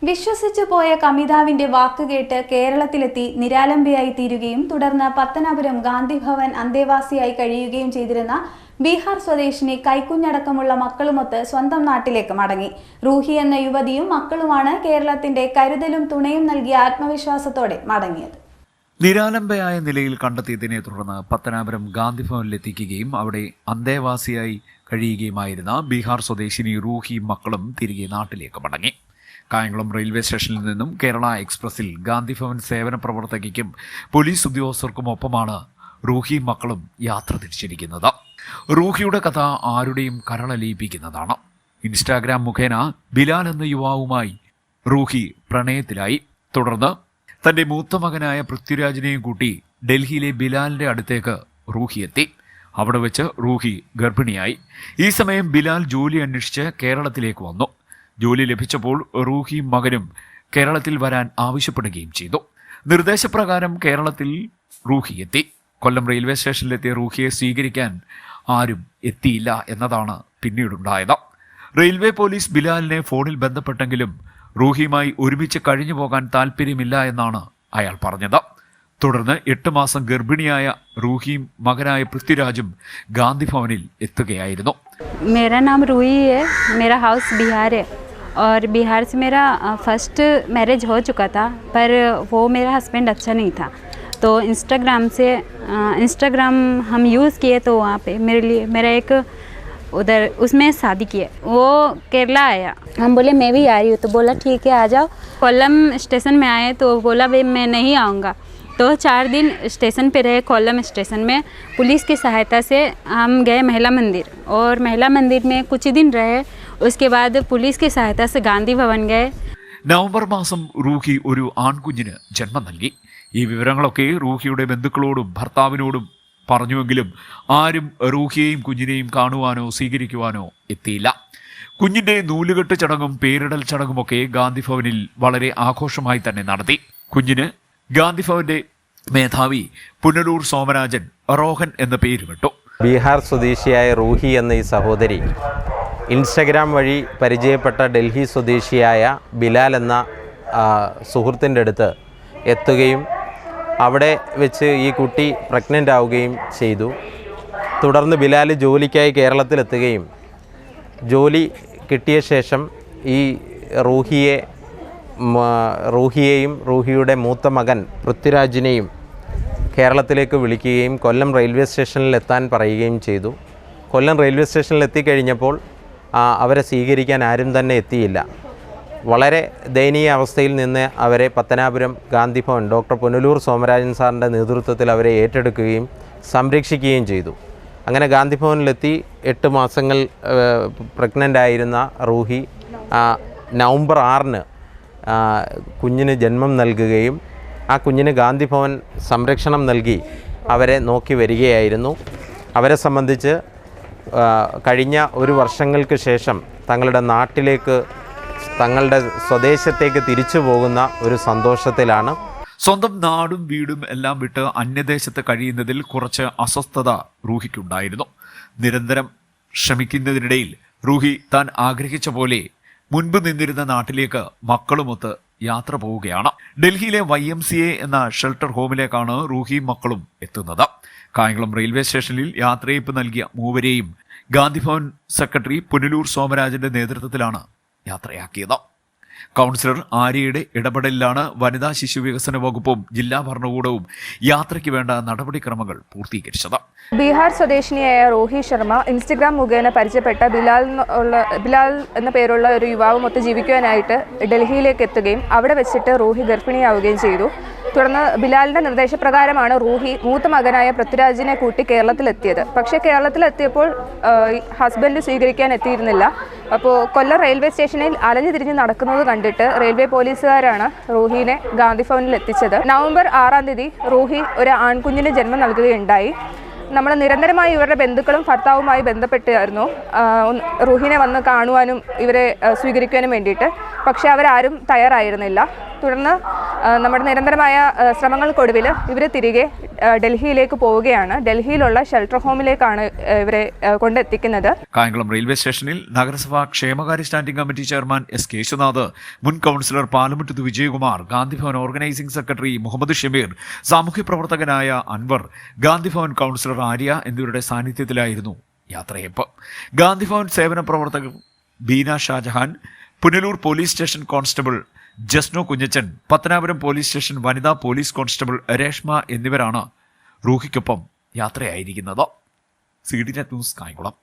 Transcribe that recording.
വിശ്വസിച്ചു പോയ കമിതാവിന്റെ വാക്കുകേട്ട് കേരളത്തിലെത്തി നിരാലംബയായി തീരുകയും തുടർന്ന് പത്തനാപുരം ഗാന്ധിഭവൻ അന്തേവാസിയായി കഴിയുകയും ചെയ്തിരുന്ന ബീഹാർ സ്വദേശിനി കൈക്കുഞ്ഞടക്കമുള്ള മക്കളുമൊത്ത് സ്വന്തം നാട്ടിലേക്ക് മടങ്ങി. റൂഹി എന്ന യുവതിയും മക്കളുമാണ് കേരളത്തിന്റെ കരുതലും തുണയും നൽകിയ ആത്മവിശ്വാസത്തോടെ മടങ്ങിയത്. നിരാലംബയായ നിലയിൽ കണ്ടെത്തിയതിനെ തുടർന്ന് പത്തനാപുരം ഗാന്ധിഭവനിലെത്തിക്കുകയും അവിടെ അന്തേവാസിയായി കഴിയുകയുമായിരുന്ന ബീഹാർ സ്വദേശിനി റൂഹിയും മക്കളും തിരികെ നാട്ടിലേക്ക് മടങ്ങി. കായംകുളം റെയിൽവേ സ്റ്റേഷനിൽ നിന്നും കേരള എക്സ്പ്രസിൽ ഗാന്ധിഭവൻ സേവന പ്രവർത്തകയ്ക്കും പോലീസ് ഉദ്യോഗസ്ഥർക്കുമൊപ്പമാണ് റൂഹിയും മക്കളും യാത്ര തിരിച്ചിരിക്കുന്നത്. റൂഹിയുടെ കഥ ആരുടെയും കരളലിയിപ്പിക്കുന്നതാണ്. ഇൻസ്റ്റാഗ്രാം മുഖേന ബിലാൽ എന്ന യുവാവുമായി റൂഹി പ്രണയത്തിലായി. തുടർന്ന് തന്റെ മൂത്ത മകനായ പൃഥ്വിരാജിനെയും കൂട്ടി ഡൽഹിയിലെ ബിലാലിന്റെ അടുത്തേക്ക് റൂഹി എത്തി. അവിടെ വെച്ച് റൂഹി ഗർഭിണിയായി. ഈ സമയം ബിലാൽ ജോലി അന്വേഷിച്ച് കേരളത്തിലേക്ക് വന്നു. ജോലി ലഭിച്ചപ്പോൾ റൂഹിയും മകനും കേരളത്തിൽ വരാൻ ആവശ്യപ്പെടുകയും ചെയ്തു. നിർദ്ദേശപ്രകാരം കേരളത്തിൽ റൂഹി എത്തി. കൊല്ലം റെയിൽവേ സ്റ്റേഷനിലെത്തിയ റൂഹിയെ സ്വീകരിക്കാൻ ആരും എത്തിയില്ല എന്നതാണ് പിന്നീടുണ്ടായത്. റെയിൽവേ പോലീസ് ബിലാലിനെ ഫോണിൽ ബന്ധപ്പെട്ടെങ്കിലും റൂഹിയുമായി ഒരുമിച്ച് കഴിഞ്ഞു പോകാൻ താല്പര്യമില്ല എന്നാണ് അയാൾ പറഞ്ഞത്. തുടർന്ന് 8 മാസം ഗർഭിണിയായ റൂഹിയും മകനായ പൃഥ്വിരാജും ഗാന്ധിഭവനിൽ എത്തുകയായിരുന്നു. मेरा नाम रूही है, मेरा हाउस बिहार है और बिहार से मेरा फर्स्ट मैरिज हो चुका था, पर वो मेरा हस्बैंड अच्छा नहीं था, तो इंस्टाग्राम हम यूज़ किए तो वहाँ पे मेरा एक उधर उसमें शादी किए. वो केरला आया, हम बोले मैं भी आ रही हूँ, तो बोला ठीक है आ जाओ. कोल्लम स्टेशन में आए तो बोला भाई मैं नहीं आऊँगा. तो 4 दिन स्टेशन पे रहे. कोल्लम स्टेशन में पुलिस की सहायता से हम गए महिला मंदिर, और महिला मंदिर में कुछ ही दिन रहे. उसके बाद पुलिस की सहायता से गांधी भवन गए. നവംബർ മാസം റൂഹി ഒരു ആൺകുഞ്ഞിന് ജന്മം നൽകി. ഈ വിവരങ്ങളൊക്കെ റൂഹിയുടെ ബന്ധുക്കളോടും ഭർത്താവിനോടും പറഞ്ഞുവെങ്കിലും ആരും റൂഹിയെയും കുഞ്ഞിനെയും കാണുവാനോ സ്വീകരിക്കുവാനോ എത്തിയില്ല. കുഞ്ഞിന്റെ നൂലുകെട്ട് ചടങ്ങും പേരിടൽ ചടങ്ങുമൊക്കെ ഗാന്ധിഭവനിൽ വളരെ ആഘോഷമായി തന്നെ നടത്തി. കുഞ്ഞിന് ഗാന്ധിഭവന്റെ മേധാവി പുനലൂർ സോമരാജൻ റോഹൻ എന്ന പേരുമിട്ടു. ബീഹാർ സ്വദേശിയായ റൂഹി എന്ന ഈ സഹോദരി ഇൻസ്റ്റഗ്രാം വഴി പരിചയപ്പെട്ട ഡൽഹി സ്വദേശിയായ ബിലാൽ എന്ന സുഹൃത്തിൻ്റെ അടുത്ത് എത്തുകയും അവിടെ വെച്ച് ഈ കുട്ടി പ്രഗ്നൻ്റ് ആവുകയും ചെയ്തു. തുടർന്ന് ബിലാൽ ജോലിക്കായി കേരളത്തിലെത്തുകയും ജോലി കിട്ടിയ ശേഷം ഈ റൂഹിയെയും റൂഹിയുടെ മൂത്ത മകൻ പൃഥ്വിരാജിനെയും കേരളത്തിലേക്ക് വിളിക്കുകയും കൊല്ലം റെയിൽവേ സ്റ്റേഷനിൽ എത്താൻ പറയുകയും ചെയ്തു. കൊല്ലം റെയിൽവേ സ്റ്റേഷനിൽ എത്തിക്കഴിഞ്ഞപ്പോൾ അവരെ സ്വീകരിക്കാൻ ആരും തന്നെ എത്തിയില്ല. വളരെ ദയനീയ അവസ്ഥയിൽ നിന്ന് അവരെ പത്തനാപുരം ഗാന്ധിഭവൻ ഡോക്ടർ പുനലൂർ സോമരാജൻ സാറിൻ്റെ നേതൃത്വത്തിൽ അവരെ ഏറ്റെടുക്കുകയും സംരക്ഷിക്കുകയും ചെയ്തു. അങ്ങനെ ഗാന്ധിഭവനിലെത്തി 8 മാസങ്ങൾ പ്രഗ്നൻ്റ് ആയിരുന്ന റൂഹി നവംബർ 6 കുഞ്ഞിന് ജന്മം നൽകുകയും ആ കുഞ്ഞിന് ഗാന്ധിഭവൻ സംരക്ഷണം നൽകി അവരെ നോക്കി വരികയായിരുന്നു. അവരെ സംബന്ധിച്ച് കഴിഞ്ഞ 1 വർഷങ്ങൾക്ക് ശേഷം തങ്ങളുടെ നാട്ടിലേക്ക്, തങ്ങളുടെ സ്വദേശത്തേക്ക് തിരിച്ചു പോകുന്ന ഒരു സന്തോഷത്തിലാണ്. സ്വന്തം നാടും വീടും എല്ലാം വിട്ട് അന്യദേശത്ത് കഴിയുന്നതിൽ കുറച്ച് അസ്വസ്ഥത റൂഹിക്കുണ്ടായിരുന്നു. നിരന്തരം ശ്രമിക്കുന്നതിനിടയിൽ റൂഹി താൻ ആഗ്രഹിച്ച പോലെ മുൻപ് നിന്നിരുന്ന നാട്ടിലേക്ക് മക്കളുമൊത്ത് യാത്ര പോവുകയാണ്. ഡൽഹിയിലെ YMCA എന്ന ഷെൽട്ടർ ഹോമിലേക്കാണ് റൂഹിയും മക്കളും എത്തുന്നത്. കായംകുളം റെയിൽവേ സ്റ്റേഷനിൽ യാത്രയയപ്പ് നൽകിയ മൂവരെയും ഗാന്ധിഭവൻ സെക്രട്ടറി പുനലൂർ സോമരാജന്റെ നേതൃത്വത്തിലാണ് യാത്രയാക്കിയത്. കൗൺസിലർ ആര്യയുടെ ഇടപെടലിലാണ് വനിതാ ശിശു വികസന വകുപ്പും ജില്ലാ ഭരണകൂടവും യാത്രയ്ക്ക് വേണ്ട നടപടിക്രമങ്ങൾ പൂർത്തീകരിച്ചത്. ബീഹാർ സ്വദേശിനിയായ റൂഹി ശർമ്മ ഇൻസ്റ്റഗ്രാം മുഖേന പരിചയപ്പെട്ട ബിലാൽ എന്ന പേരുള്ള ഒരു യുവാവുമൊത്ത് ജീവിക്കുവാനായിട്ട് ഡൽഹിയിലേക്ക് എത്തുകയും അവിടെ വെച്ചിട്ട് റൂഹി ഗർഭിണിയാവുകയും ചെയ്തു. തുടർന്ന് ബിലാലിൻ്റെ നിർദ്ദേശപ്രകാരമാണ് റൂഹി മൂത്ത മകനായ പൃഥ്വിരാജിനെ കൂട്ടി കേരളത്തിലെത്തിയത്. പക്ഷേ കേരളത്തിലെത്തിയപ്പോൾ ഹസ്ബൻഡ് സ്വീകരിക്കാൻ എത്തിയിരുന്നില്ല. അപ്പോൾ കൊല്ലം റെയിൽവേ സ്റ്റേഷനിൽ അലഞ്ഞു തിരിഞ്ഞ് നടക്കുന്നത് കണ്ടിട്ട് റെയിൽവേ പോലീസുകാരാണ് റൂഹിനെ ഗാന്ധിഭവനിൽ എത്തിച്ചത്. നവംബർ 6 റൂഹി ഒരു ആൺകുഞ്ഞിന് ജന്മം നൽകുകയുണ്ടായി. നമ്മൾ നിരന്തരമായി ഇവരുടെ ബന്ധുക്കളും ഭർത്താവുമായി ബന്ധപ്പെട്ടായിരുന്നു റൂഹിനെ വന്ന് കാണുവാനും ഇവരെ സ്വീകരിക്കാനും വേണ്ടിയിട്ട്. പക്ഷേ അവരാരും തയ്യാറായിരുന്നില്ല. തുടർന്ന് നമ്മുടെ നിരന്തരമായ ശ്രമങ്ങൾക്കൊടുവിൽ ഇവർ തിരികെ ഡൽഹിയിലേക്ക് പോവുകയാണ്. ഡൽഹിയിലുള്ള ഷെൽട്ടർ ഹോമിലേക്കാണ് ഇവരെ കൊണ്ടെത്തിക്കുന്നത്. കായംകുളം റെയിൽവേ സ്റ്റേഷനിൽ നഗരസഭാ ക്ഷേമകാര്യ standing committee chairman S Keshunath, മുൻ councillor പാലമുറ്റത്ത് Vijayakumar, Gandhi Bhavan organising secretary Muhammad Shameer, സാമൂഹ്യ പ്രവർത്തകനായ അൻവർ, ഗാന്ധിഭവൻ കൗൺസിലർ ആര്യ എന്നിവരുടെ സാന്നിധ്യത്തിലായിരുന്നു യാത്രയപ്പ്. ഗാന്ധിഭവൻ സേവന പ്രവർത്തകർ Beena Shajahan, Punalur police station constable Jasno Kunjachan, Pathanapuram police station വനിതാ പോലീസ് കോൺസ്റ്റബിൾ രേഷ്മ എന്നിവരാണ് റൂഹിക്കൊപ്പം യാത്രയായിരിക്കുന്നത്. CDNet news Kayamkulam.